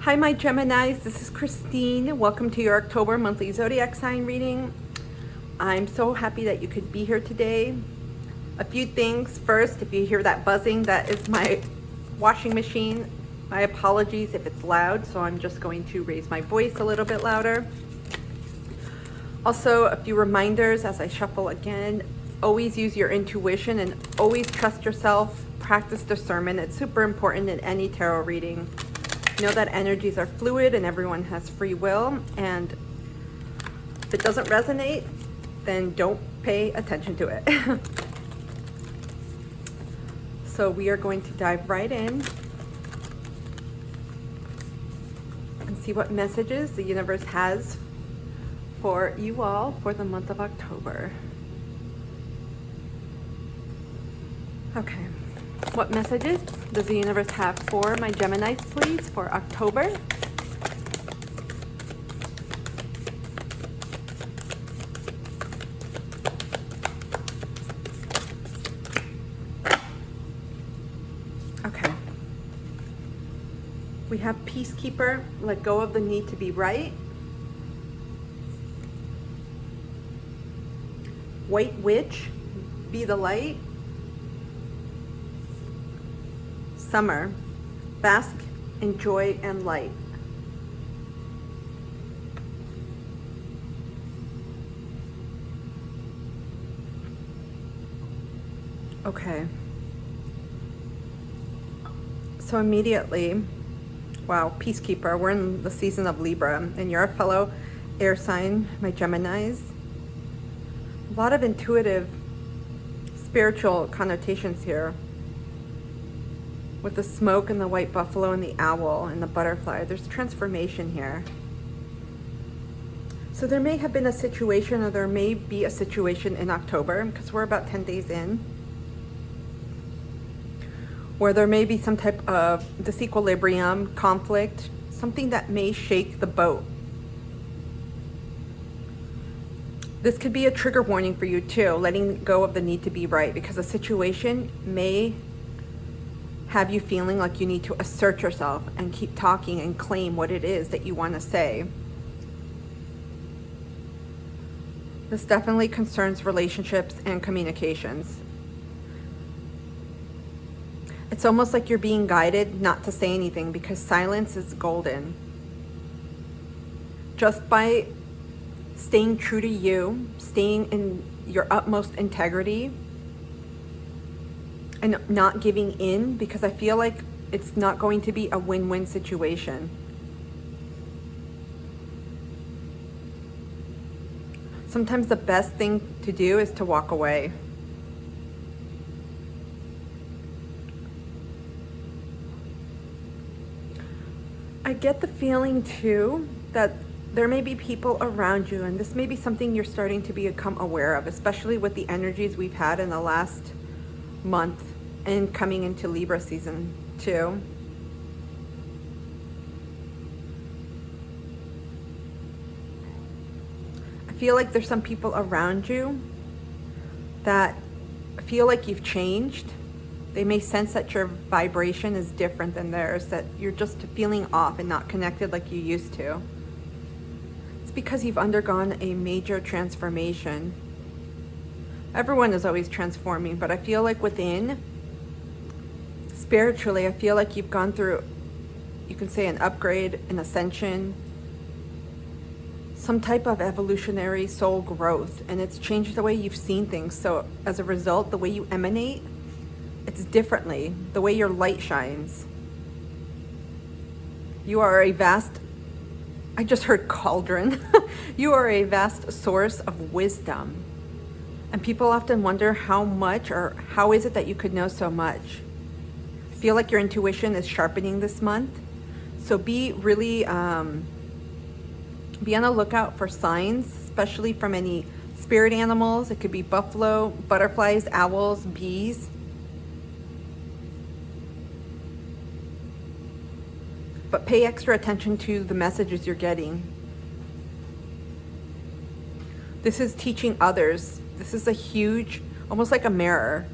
Hi, my Geminis. This is Christine. Welcome to your October monthly zodiac sign reading. I'm so happy that you could be here today. A few things. First, if you hear that buzzing, that is my washing machine. My apologies if it's loud, so I'm just going to raise my voice a little bit louder. Also, a few reminders as I shuffle again. Always use your intuition and always trust yourself. Practice discernment. It's super important in any tarot reading. Know that energies are fluid and everyone has free will, and if it doesn't resonate, then don't pay attention to it. So we are going to dive right in and see what messages the universe has for you all for the month of October. Okay. What messages does the universe have for my Geminis, please, for October? Okay. We have Peacekeeper, let go of the need to be right. White Witch, be the light. Summer, bask in joy and light. Okay. So immediately, wow, Peacekeeper, we're in the season of Libra, and you're a fellow air sign, my Geminis. A lot of intuitive, spiritual connotations here. With the smoke and the white buffalo and the owl and the butterfly, there's transformation here. So there may have been a situation, or there may be a situation in October, because we're about 10 days in, where there may be some type of disequilibrium, conflict, something that may shake the boat. This could be a trigger warning for you too, letting go of the need to be right, because a situation may have you feeling like you need to assert yourself and keep talking and claim what it is that you want to say. This definitely concerns relationships and communications. It's almost like you're being guided not to say anything, because silence is golden. Just by staying true to you, staying in your utmost integrity, and not giving in, because I feel like it's not going to be a win-win situation. Sometimes the best thing to do is to walk away. I get the feeling too that there may be people around you, and this may be something you're starting to become aware of, especially with the energies we've had in the last month and coming into Libra season 2. I feel like there's some people around you that feel like you've changed. They may sense that your vibration is different than theirs, that you're just feeling off and not connected like you used to. It's because you've undergone a major transformation. Everyone is always transforming, but I feel like within, spiritually, I feel like you've gone through, you can say, an upgrade, an ascension, some type of evolutionary soul growth, and it's changed the way you've seen things. So as a result, the way you emanate, it's differently, the way your light shines. You are a vast, I just heard cauldron. You are a vast source of wisdom. And people often wonder how much, or how is it that you could know so much? I feel like your intuition is sharpening this month. So be really, be on the lookout for signs, especially from any spirit animals. It could be buffalo, butterflies, owls, bees. But pay extra attention to the messages you're getting. This is teaching others. This is a huge, almost like a mirror.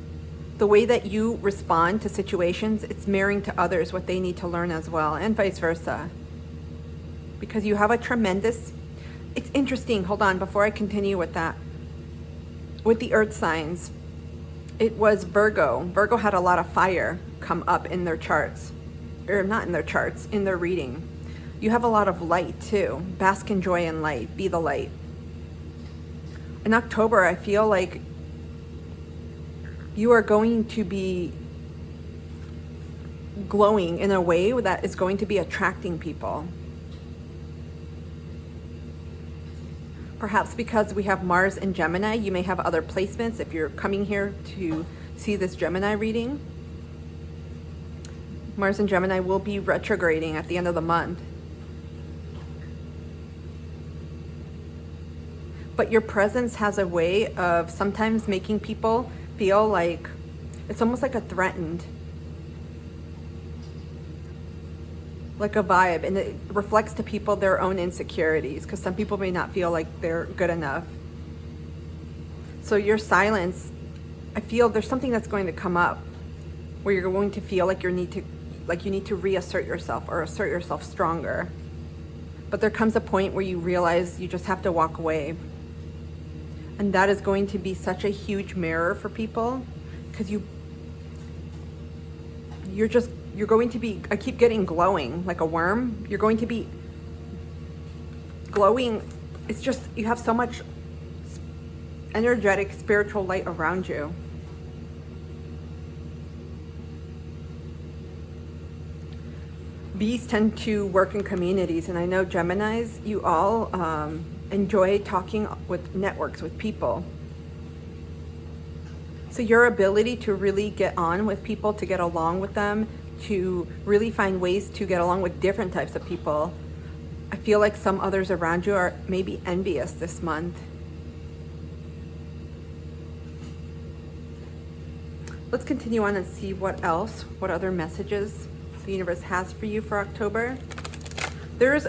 The way that you respond to situations, it's mirroring to others what they need to learn as well, and vice versa. because you have a tremendous, it's interesting, hold on, before I continue with that, with the earth signs, it was Virgo. Virgo had a lot of fire come up in their charts, or not in their charts, in their reading. You have a lot of light too. Bask in joy and light, be the light. In October, I feel like you are going to be glowing in a way that is going to be attracting people. Perhaps because we have Mars in Gemini, you may have other placements if you're coming here to see this Gemini reading. Mars in Gemini will be retrograding at the end of the month. But your presence has a way of sometimes making people feel like it's almost like a threatened, like a vibe, and it reflects to people their own insecurities, because some people may not feel like they're good enough. So your silence, I feel there's something that's going to come up where you're going to feel like you need to reassert yourself or assert yourself stronger. But there comes a point where you realize you just have to walk away. And that is going to be such a huge mirror for people, because you're going to be, I keep getting glowing like a worm. You're going to be glowing. It's just, you have so much energetic spiritual light around you. Bees tend to work in communities, and I know Geminis, you all enjoy talking with networks, with people. So your ability to really get on with people, to get along with them, to really find ways to get along with different types of people. I feel like some others around you are maybe envious this month. Let's continue on and see what other messages the universe has for you for October. There's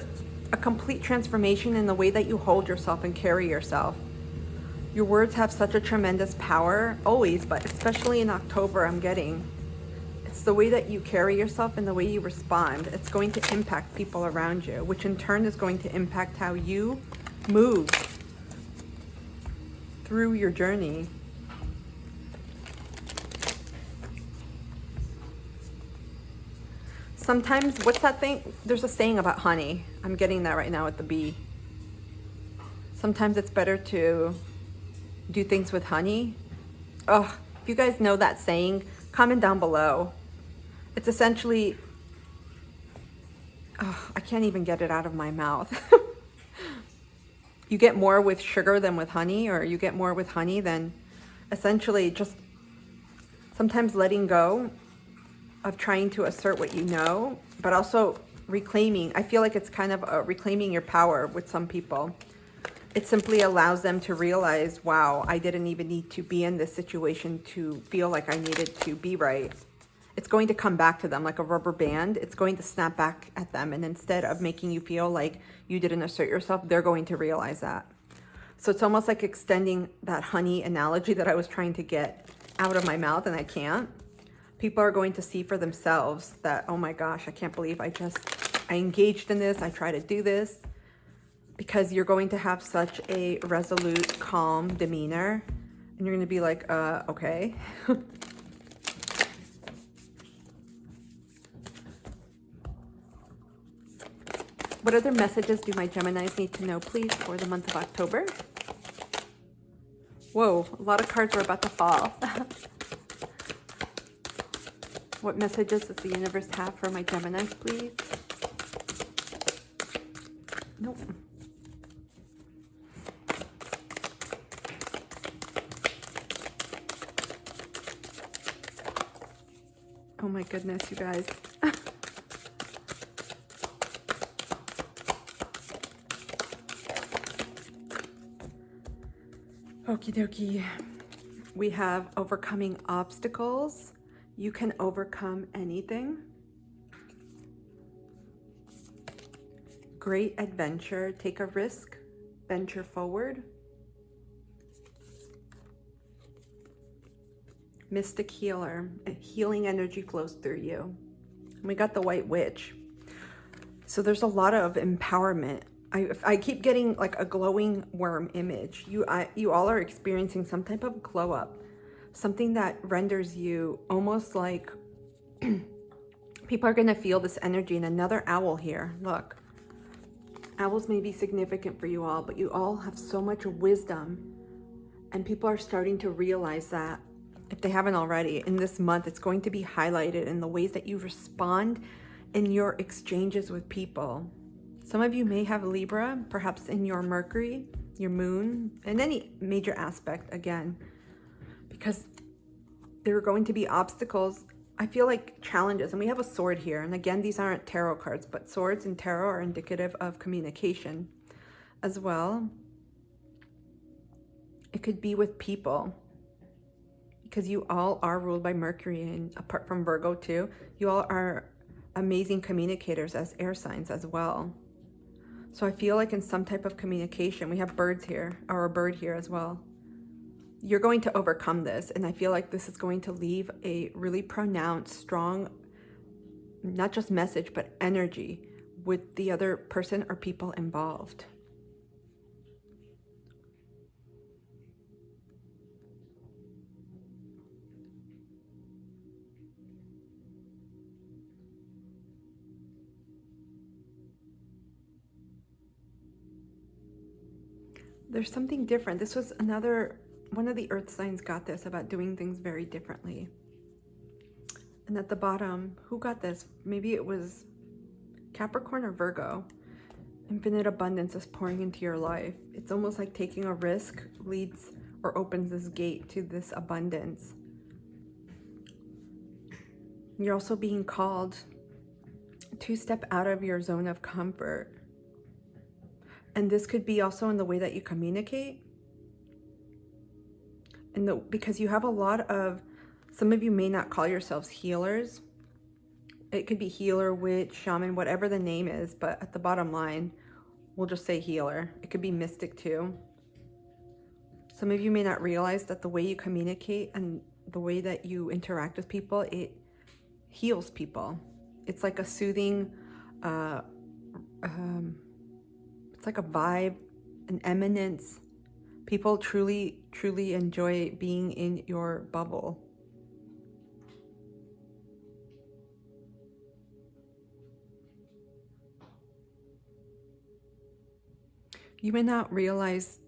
a complete transformation in the way that you hold yourself and carry yourself. Your words have such a tremendous power, always, but especially in October, I'm getting. It's the way that you carry yourself and the way you respond. It's going to impact people around you, which in turn is going to impact how you move through your journey. Sometimes, what's that thing? There's a saying about honey. I'm getting that right now with the bee. Sometimes it's better to do things with honey. Oh, if you guys know that saying, comment down below. It's essentially, I can't even get it out of my mouth. You get more with sugar than with honey, or you get more with honey than essentially just sometimes letting go of trying to assert what you know, but also reclaiming. I feel like it's kind of reclaiming your power with some people. It simply allows them to realize, wow, I didn't even need to be in this situation to feel like I needed to be right. It's going to come back to them like a rubber band. It's going to snap back at them. And instead of making you feel like you didn't assert yourself, they're going to realize that. So it's almost like extending that honey analogy that I was trying to get out of my mouth and I can't. People are going to see for themselves that, oh my gosh, I can't believe I engaged in this. I try to do this, because you're going to have such a resolute, calm demeanor, and you're going to be like, okay. What other messages do my Geminis need to know, please, for the month of October? Whoa, a lot of cards are about to fall. What messages does the universe have for my Geminis, please? Nope. Oh my goodness, you guys. Okie dokie. We have overcoming obstacles. You can overcome anything. Great adventure. Take a risk. Venture forward. Mystic healer. A healing energy flows through you. And we got the White Witch. So there's a lot of empowerment. I keep getting like a glowing worm image. You all are experiencing some type of glow up, something that renders you almost like people are going to feel this energy. And another owl here. Look, owls may be significant for you all, but you all have so much wisdom, and people are starting to realize that, if they haven't already. In this month, it's going to be highlighted in the ways that you respond in your exchanges with people. Some of you may have Libra, perhaps in your Mercury, your moon, in any major aspect, again, because there are going to be obstacles. I feel like challenges, and we have a sword here. And again, these aren't tarot cards, but swords and tarot are indicative of communication as well. It could be with people, because you all are ruled by Mercury, and apart from Virgo too, you all are amazing communicators as air signs as well. So I feel like in some type of communication, we have birds here, or a bird here as well. You're going to overcome this, and I feel like this is going to leave a really pronounced, strong, not just message, but energy with the other person or people involved. There's something different. This was one of the earth signs got this, about doing things very differently. And at the bottom, who got this? Maybe it was Capricorn or Virgo. Infinite abundance is pouring into your life. It's almost like taking a risk leads or opens this gate to this abundance. You're also being called to step out of your zone of comfort. And this could be also in the way that you communicate. Because you have a lot of, some of you may not call yourselves healers. It could be healer, witch, shaman, whatever the name is, but at the bottom line, we'll just say healer. It could be mystic too. Some of you may not realize that the way you communicate and the way that you interact with people, it heals people. It's like a soothing, it's like a vibe, an eminence. People truly, truly enjoy being in your bubble. You may not realize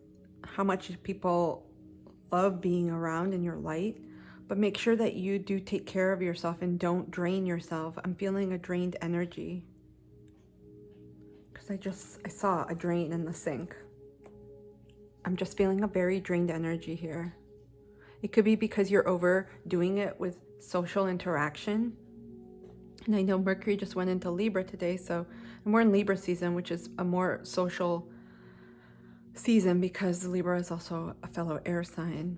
how much people love being around in your light, but make sure that you do take care of yourself and don't drain yourself. I'm feeling a drained energy. I saw a drain in the sink. I'm just feeling a very drained energy here. It could be because you're overdoing it with social interaction. And I know Mercury just went into Libra today, and we're in Libra season, which is a more social season because Libra is also a fellow air sign.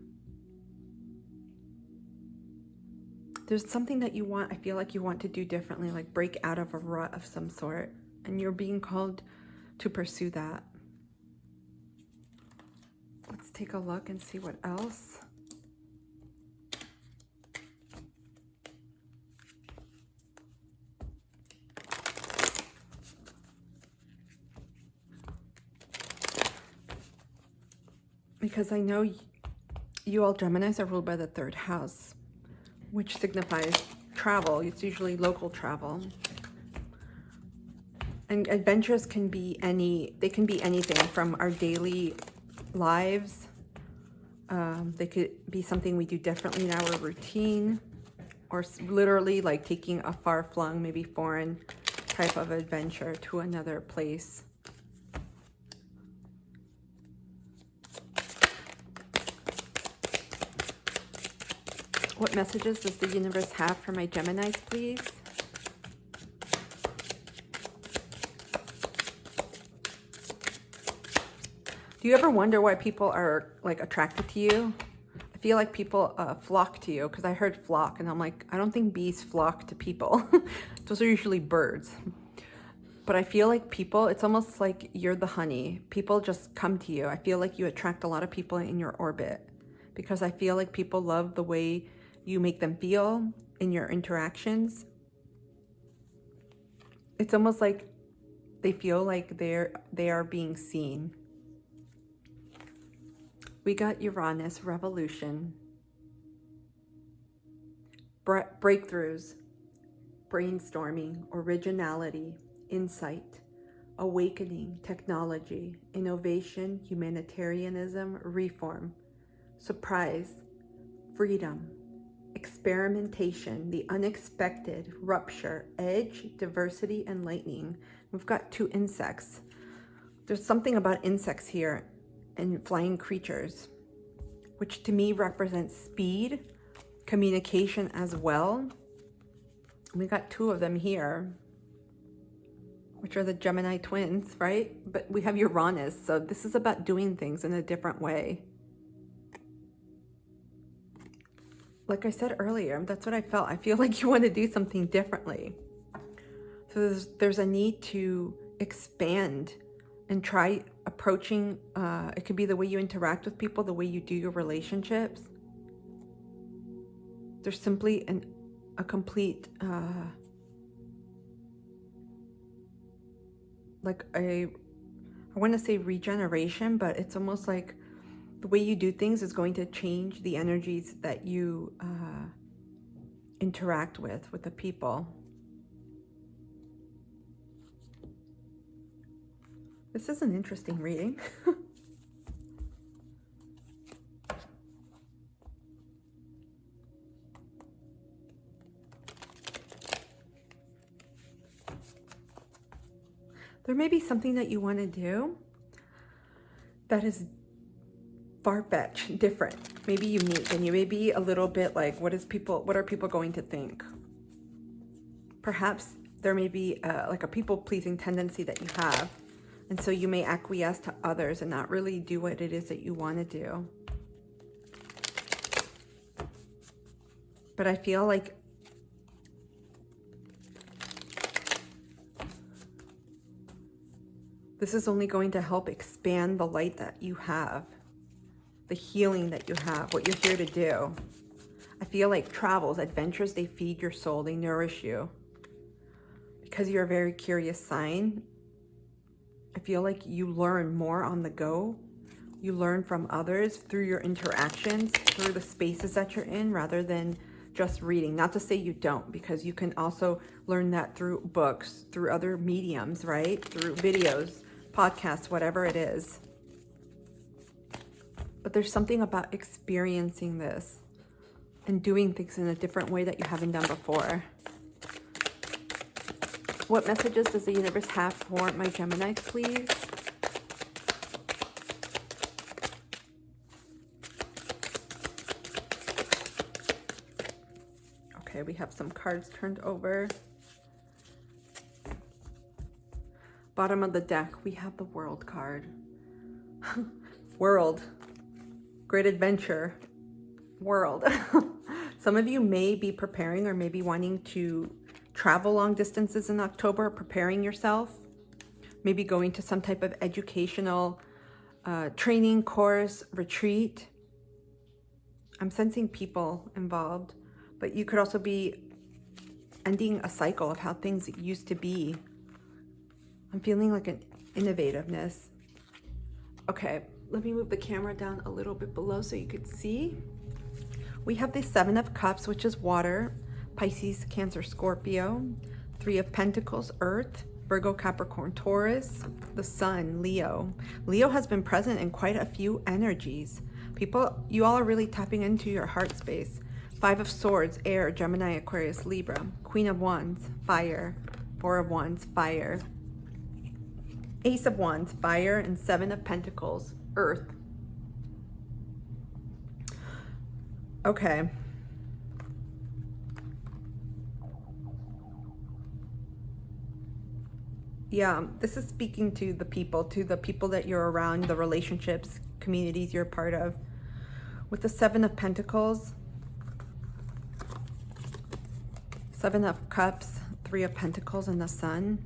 There's something that you want, I feel like you want to do differently, like break out of a rut of some sort. And you're being called to pursue that. Let's take a look and see what else. Because I know you all Geminis are ruled by the 3rd house, which signifies travel. It's usually local travel. And adventures can be anything from our daily lives. They could be something we do differently in our routine, or literally like taking a far-flung, maybe foreign type of adventure to another place. What messages does the universe have for my Geminis, please? Do you ever wonder why people are like attracted to you? I feel like people flock to you, because I heard flock and I'm like, I don't think bees flock to people. Those are usually birds. But I feel like people, it's almost like you're the honey. People just come to you. I feel like you attract a lot of people in your orbit, because I feel like people love the way you make them feel in your interactions. It's almost like They feel like they are being seen. We got Uranus, revolution, breakthroughs, brainstorming, originality, insight, awakening, technology, innovation, humanitarianism, reform, surprise, freedom, experimentation, the unexpected, rupture, edge, diversity, and lightning. We've got 2 insects. There's something about insects here and flying creatures, which to me represents speed, communication as well. We got 2 of them here, which are the Gemini twins, right? But we have Uranus, so this is about doing things in a different way. Like I said earlier, that's what I felt. I feel like you want to do something differently. So there's a need to expand and try approaching, it could be the way you interact with people, the way you do your relationships. There's simply a complete, I want to say regeneration, but it's almost like the way you do things is going to change the energies that you interact with the people. This is an interesting reading. There may be something that you want to do that is far-fetched, different, maybe unique, and you may be a little bit like, what are people going to think? Perhaps there may be like a people-pleasing tendency that you have, and so you may acquiesce to others and not really do what it is that you want to do. But I feel like this is only going to help expand the light that you have, the healing that you have, what you're here to do. I feel like travels, adventures, they feed your soul, they nourish you. Because you're a very curious sign, I feel like you learn more on the go. You learn from others through your interactions, through the spaces that you're in, rather than just reading. Not to say you don't, because you can also learn that through books, through other mediums, right? Through videos, podcasts, whatever it is. But there's something about experiencing this and doing things in a different way that you haven't done before. What messages does the universe have for my Geminis, please? Okay, we have some cards turned over. Bottom of the deck, we have the World card. World. Great adventure. World. Some of you may be preparing or maybe wanting to travel long distances in October, preparing yourself. Maybe going to some type of educational training course, retreat. I'm sensing people involved, but you could also be ending a cycle of how things used to be. I'm feeling like an innovativeness. Okay, let me move the camera down a little bit below so you could see. We have the 7 of Cups, which is water, Pisces, Cancer, Scorpio, 3 of Pentacles, Earth, Virgo, Capricorn, Taurus, the Sun, Leo. Leo has been present in quite a few energies. People, you all are really tapping into your heart space. 5 of Swords, Air, Gemini, Aquarius, Libra. Queen of Wands, Fire. 4 of Wands, Fire. Ace of Wands, Fire, and 7 of Pentacles, Earth. Okay. Yeah, this is speaking to the people that you're around, the relationships, communities you're part of. With the 7 of Pentacles, 7 of Cups, 3 of Pentacles, and the Sun.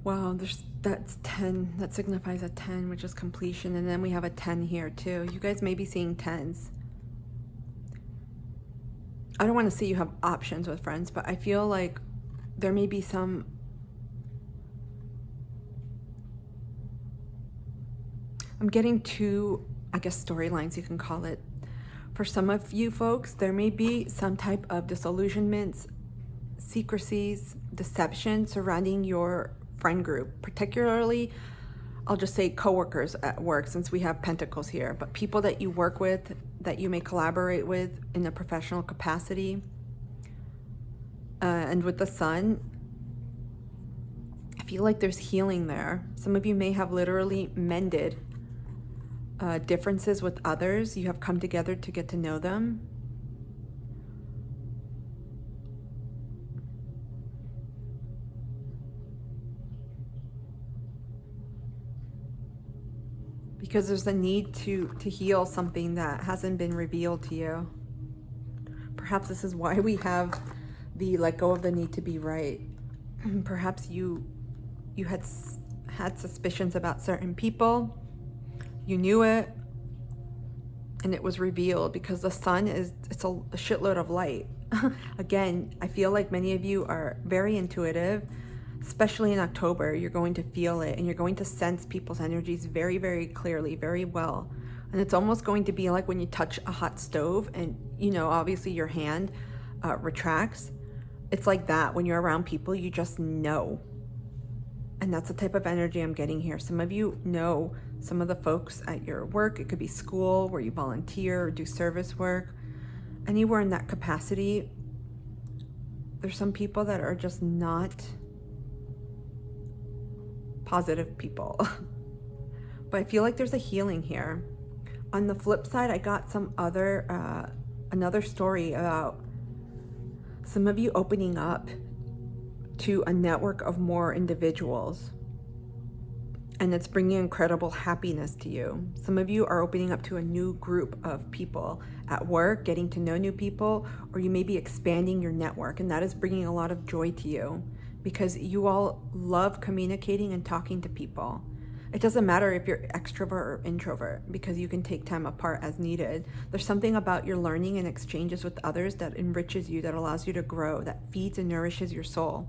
Wow, that's 10. That signifies a 10, which is completion. And then we have a 10 here too. You guys may be seeing 10s. I don't want to say you have options with friends, but I feel like there may be some I'm getting two, I guess, storylines, you can call it. For some of you folks, there may be some type of disillusionments, secrecies, deception surrounding your friend group, particularly, I'll just say coworkers at work, since we have pentacles here, but people that you work with, that you may collaborate with in a professional capacity. And with the sun, I feel like there's healing there. Some of you may have literally mended differences with others. You have come together to get to know them. Because there's a need to heal something that hasn't been revealed to you. Perhaps this is why we have the let go of the need to be right. Perhaps you had suspicions about certain people. You knew it, and it was revealed because the sun it's a shitload of light. Again, I feel like many of you are very intuitive. Especially in October, you're going to feel it, and you're going to sense people's energies very, very clearly, very well. And it's almost going to be like when you touch a hot stove and, you know, obviously your hand retracts. It's like that when you're around people, you just know. And that's the type of energy I'm getting here. Some of you know some of the folks at your work. It could be school where you volunteer or do service work. Anywhere in that capacity, there's some people that are just not positive people. But I feel like there's a healing here. On the flip side, I got some other another story about some of you opening up to a network of more individuals, and it's bringing incredible happiness to you. Some of you are opening up to a new group of people at work, getting to know new people, or you may be expanding your network, and that is bringing a lot of joy to you because you all love communicating and talking to people. It doesn't matter if you're extrovert or introvert because you can take time apart as needed. There's something about your learning and exchanges with others that enriches you, that allows you to grow, that feeds and nourishes your soul.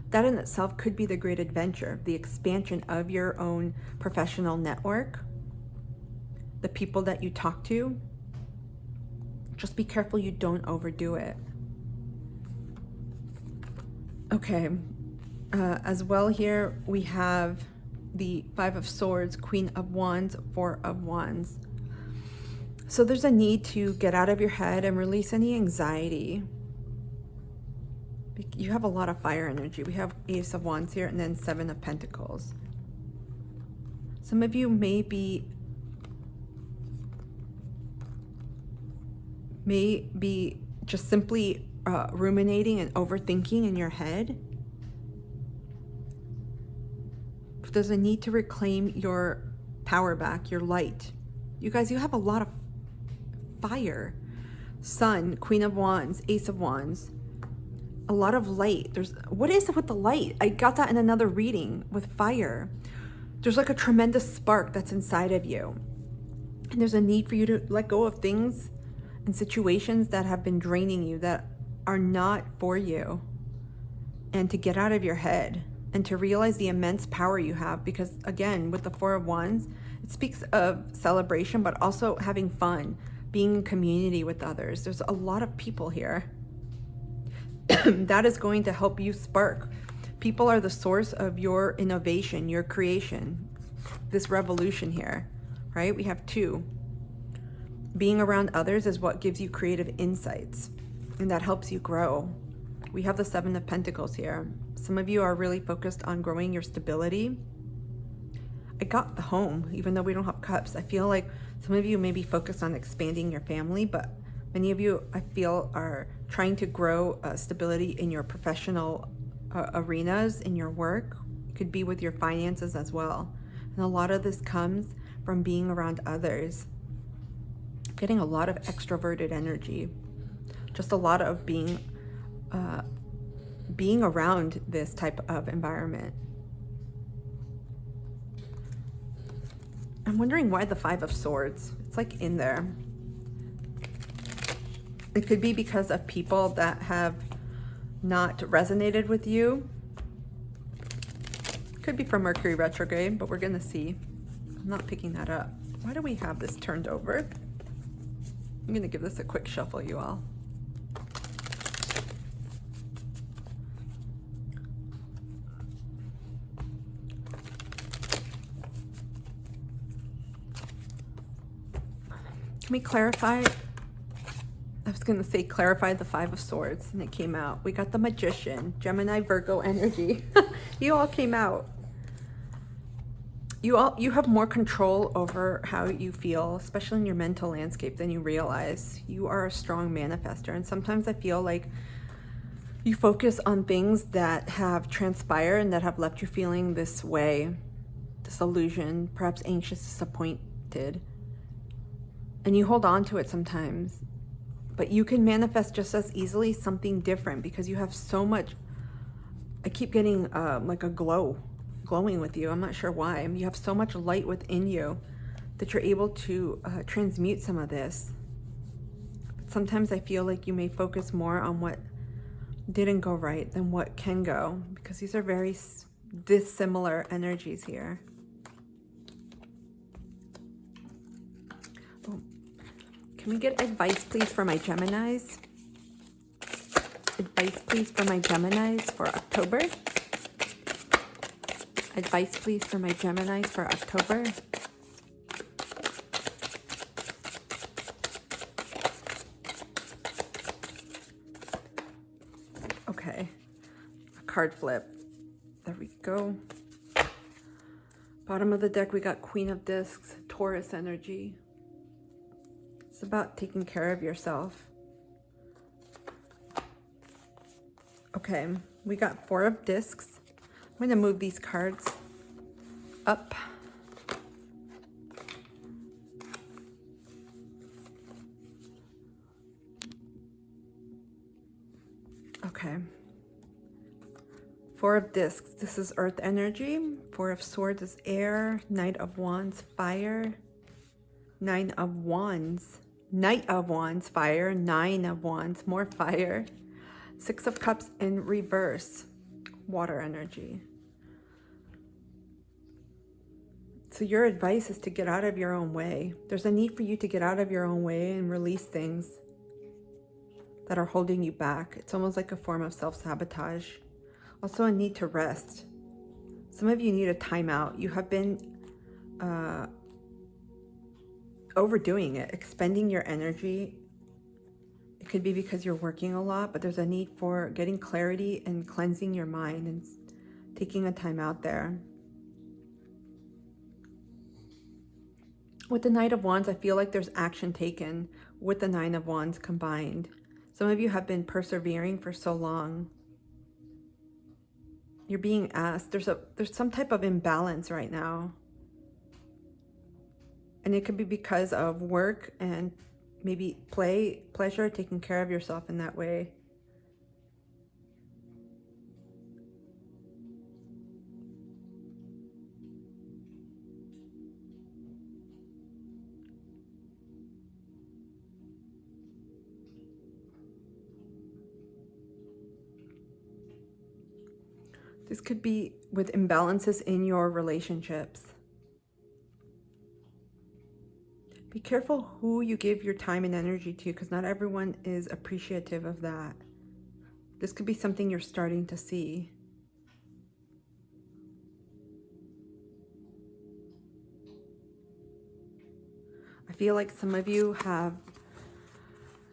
That in itself could be the great adventure, the expansion of your own professional network, the people that you talk to. Just be careful you don't overdo it. Okay, as well here we have the Five of Swords, Queen of Wands, Four of Wands. So there's a need to get out of your head and release any anxiety. You have a lot of fire energy. We have Ace of Wands here and then Seven of Pentacles. Some of you may be just simply ruminating and overthinking in your head. There's a need to reclaim your power back, your light. You guys, you have a lot of fire. Sun, Queen of Wands, Ace of Wands. A lot of light. What is it with the light? I got that in another reading with fire. There's like a tremendous spark that's inside of you. And there's a need for you to let go of things and situations that have been draining you, that are not for you. And to get out of your head. And to realize the immense power you have, because again, with the Four of Wands, it speaks of celebration, but also having fun, being in community with others. There's a lot of people here. That is going to help you spark. People are the source of your innovation, your creation, this revolution here, right? We have two. Being around others is what gives you creative insights, and that helps you grow. We have the Seven of Pentacles here. Some of you are really focused on growing your stability. I got the Home, even though we don't have cups. I feel like some of you may be focused on expanding your family, but many of you, I feel, are trying to grow stability in your professional arenas, in your work. It could be with your finances as well. And a lot of this comes from being around others. I'm getting a lot of extroverted energy. Just a lot of being around this type of environment. I'm wondering why the Five of Swords. It's like in there. It could be because of people that have not resonated with you. Could be from Mercury retrograde, but we're gonna see. I'm not picking that up. Why do we have this turned over? I'm gonna give this a quick shuffle, you all. Can we clarify? I was going to say clarify the Five of Swords, and it came out. We got the Magician, Gemini, Virgo energy. You all came out. You have more control over how you feel, especially in your mental landscape, than you realize. You are a strong manifester, and sometimes I feel like you focus on things that have transpired and that have left you feeling this way, disillusioned, perhaps anxious, disappointed, and you hold on to it sometimes. But you can manifest just as easily something different because you have so much. I keep getting like a glowing with you. I'm not sure why. I mean, you have so much light within you that you're able to transmute some of this. But sometimes I feel like you may focus more on what didn't go right than what can go, because these are very dissimilar energies here. Oh. Can we get advice, please, for my Geminis? Advice, please, for my Geminis for October. Advice, please, for my Geminis for October. Okay. A card flip. There we go. Bottom of the deck, we got Queen of Discs, Taurus energy. It's about taking care of yourself. Okay, we got Four of Discs. I'm going to move these cards up. Okay. Four of Discs, this is Earth energy. Four of Swords is air. Knight of Wands, fire. Nine of Wands. Knight of Wands, fire. Nine of Wands, more fire. Six of Cups in reverse, water energy. So your advice is to get out of your own way. There's a need for you to get out of your own way and release things that are holding you back. It's almost like a form of self-sabotage. Also a need to rest. Some of you need a timeout. You have been overdoing it, expending your energy. It could be because you're working a lot, but there's a need for getting clarity and cleansing your mind and taking a time out there. With the Knight of Wands, I feel like there's action taken with the Nine of Wands combined. Some of you have been persevering for so long. You're being asked. There's some type of imbalance right now. And it could be because of work and maybe pleasure, taking care of yourself in that way. This could be with imbalances in your relationships. Be careful who you give your time and energy to, because not everyone is appreciative of that. This could be something you're starting to see. I feel like some of you have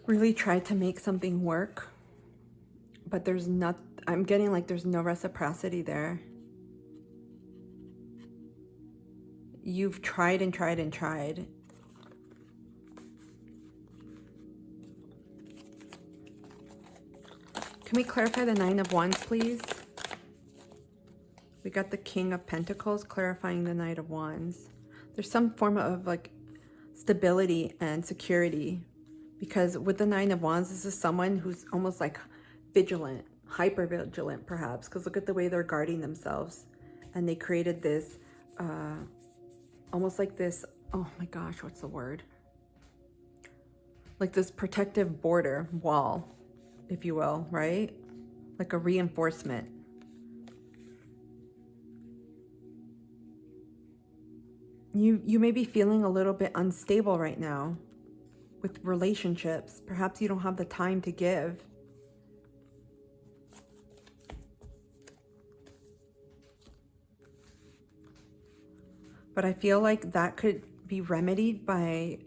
really tried to make something work, but I'm getting like there's no reciprocity there. You've tried and tried and tried. Can we clarify the Nine of Wands, please? We got the King of Pentacles clarifying the Knight of Wands. There's some form of like stability and security, because with the Nine of Wands, this is someone who's almost like vigilant, hyper vigilant perhaps, because look at the way they're guarding themselves. And they created this, almost like this, oh my gosh, what's the word? Like this protective border wall, if you will, right? Like a reinforcement. You may be feeling a little bit unstable right now with relationships. Perhaps you don't have the time to give. But I feel like that could be remedied by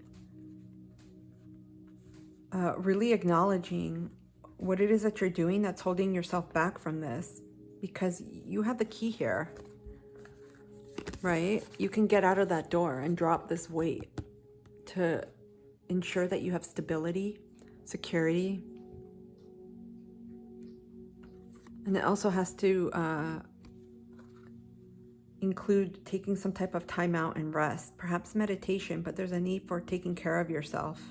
really acknowledging what it is that you're doing that's holding yourself back from this, because you have the key here, right? You can get out of that door and drop this weight to ensure that you have stability, security. And it also has to include taking some type of time out and rest, perhaps meditation, but there's a need for taking care of yourself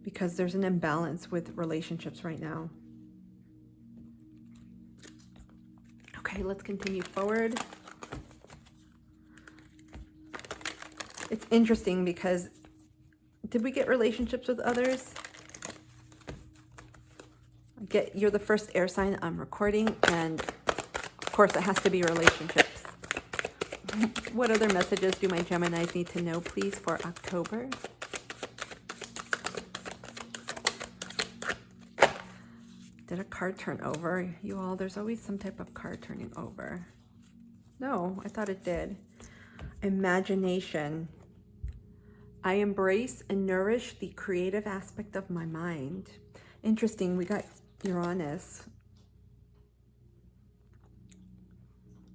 because there's an imbalance with relationships right now. Okay, let's continue forward. It's interesting because did we get relationships with others? You're the first air sign I'm recording, and of course it has to be relationships. What other messages do my Geminis need to know, please, for October? Did a card turn over? You all, there's always some type of card turning over. No, I thought it did. Imagination. I embrace and nourish the creative aspect of my mind. Interesting, we got Uranus,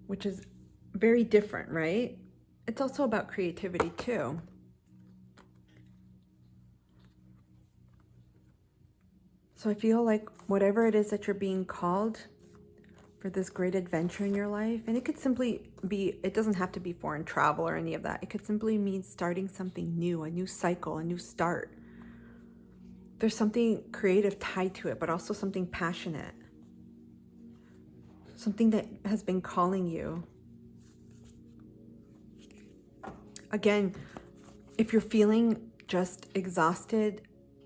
which is very different, right? It's also about creativity too. So I feel like whatever it is that you're being called for this great adventure in your life, and it could simply be, it doesn't have to be foreign travel or any of that. It could simply mean starting something new, a new cycle, a new start. There's something creative tied to it, but also something passionate. Something that has been calling you. Again, if you're feeling just exhausted,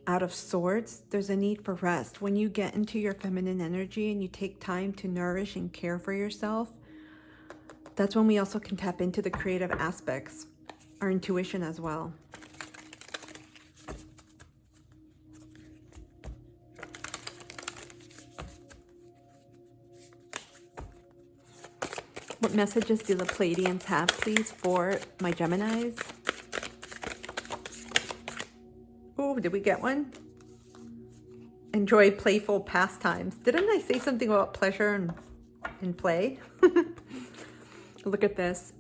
out of sorts, there's a need for rest. When you get into your feminine energy and you take time to nourish and care for yourself, that's when we also can tap into the creative aspects, our intuition as well. What messages do the Pleiadians have, please, for my Geminis? Oh, did we get one? Enjoy playful pastimes. Didn't I say something about pleasure and play? Look at this.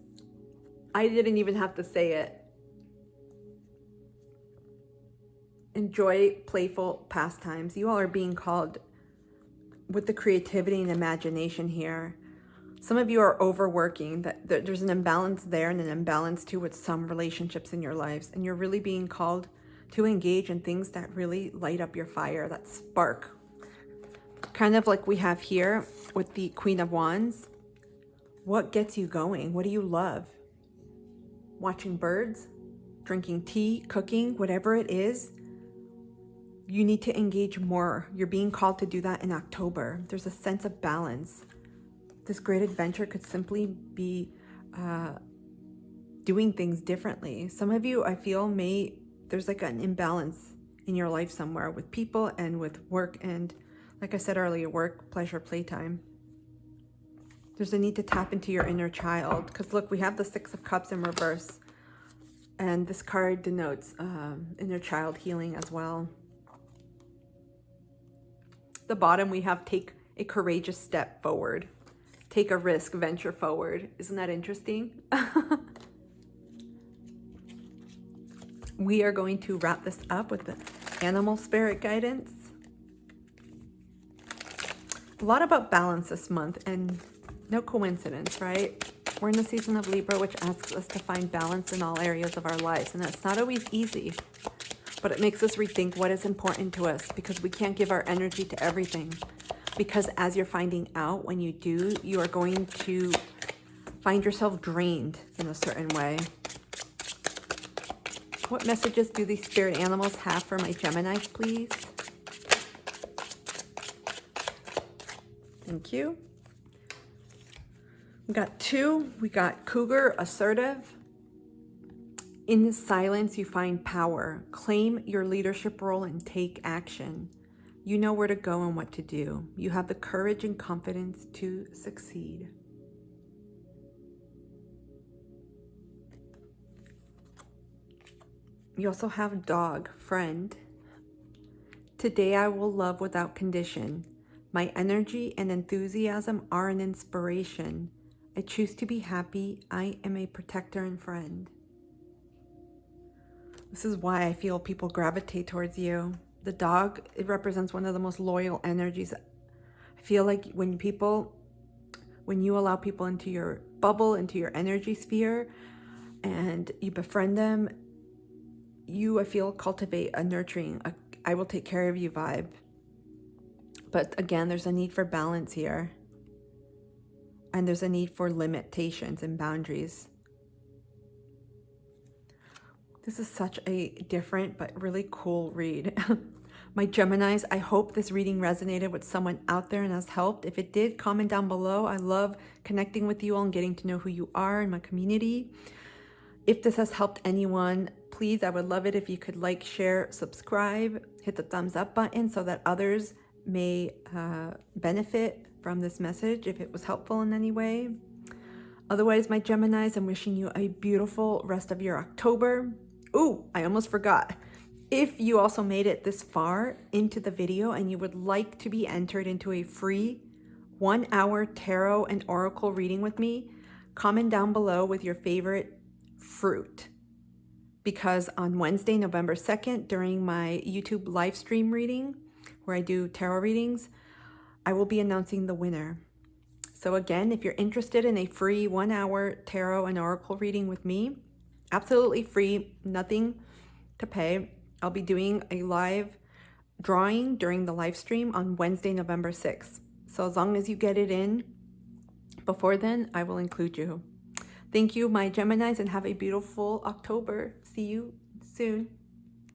I didn't even have to say it. Enjoy playful pastimes. You all are being called with the creativity and imagination here. Some of you are overworking. There's an imbalance there and an imbalance too with some relationships in your lives. And you're really being called to engage in things that really light up your fire, that spark. Kind of like we have here with the Queen of Wands. What gets you going? What do you love? Watching birds, drinking tea, cooking, whatever it is. You need to engage more. You're being called to do that in October. There's a sense of balance. This great adventure could simply be doing things differently. Some of you, I feel, there's like an imbalance in your life somewhere with people and with work and, like I said earlier, work, pleasure, playtime. There's a need to tap into your inner child because look, we have the Six of Cups in reverse, and this card denotes inner child healing as well. The bottom we have take a courageous step forward, take a risk, venture forward. Isn't that interesting? We are going to wrap this up with the animal spirit guidance. A lot about balance this month, and no coincidence, right? We're in the season of Libra, which asks us to find balance in all areas of our lives, and it's not always easy, but it makes us rethink what is important to us because we can't give our energy to everything. Because as you're finding out, when you do, you are going to find yourself drained in a certain way. What messages do these spirit animals have for my Geminis, please? Thank you. We got 2. We got cougar, assertive. In the silence, you find power. Claim your leadership role and take action. You know where to go and what to do. You have the courage and confidence to succeed. You also have dog, friend. Today I will love without condition. My energy and enthusiasm are an inspiration. I choose to be happy. I am a protector and friend. This is why I feel people gravitate towards you. The dog, it represents one of the most loyal energies. I feel like when you allow people into your bubble, into your energy sphere, and you befriend them, I feel, cultivate a nurturing, I will take care of you vibe. But again, there's a need for balance here. And there's a need for limitations and boundaries. This is such a different but really cool read. My Geminis, I hope this reading resonated with someone out there and has helped. If it did, comment down below. I love connecting with you all and getting to know who you are in my community. If this has helped anyone, please, I would love it if you could like, share, subscribe, hit the thumbs up button so that others may benefit from this message if it was helpful in any way. Otherwise, my Geminis, I'm wishing you a beautiful rest of your October. Ooh, I almost forgot. If you also made it this far into the video and you would like to be entered into a free 1-hour tarot and oracle reading with me, comment down below with your favorite fruit. Because on Wednesday, November 2nd, during my YouTube live stream reading, where I do tarot readings, I will be announcing the winner. So again, if you're interested in a free 1-hour tarot and oracle reading with me, absolutely free, nothing to pay. I'll be doing a live drawing during the live stream on Wednesday, November 6th. So as long as you get it in before then, I will include you. Thank you, my Geminis, and have a beautiful October. See you soon.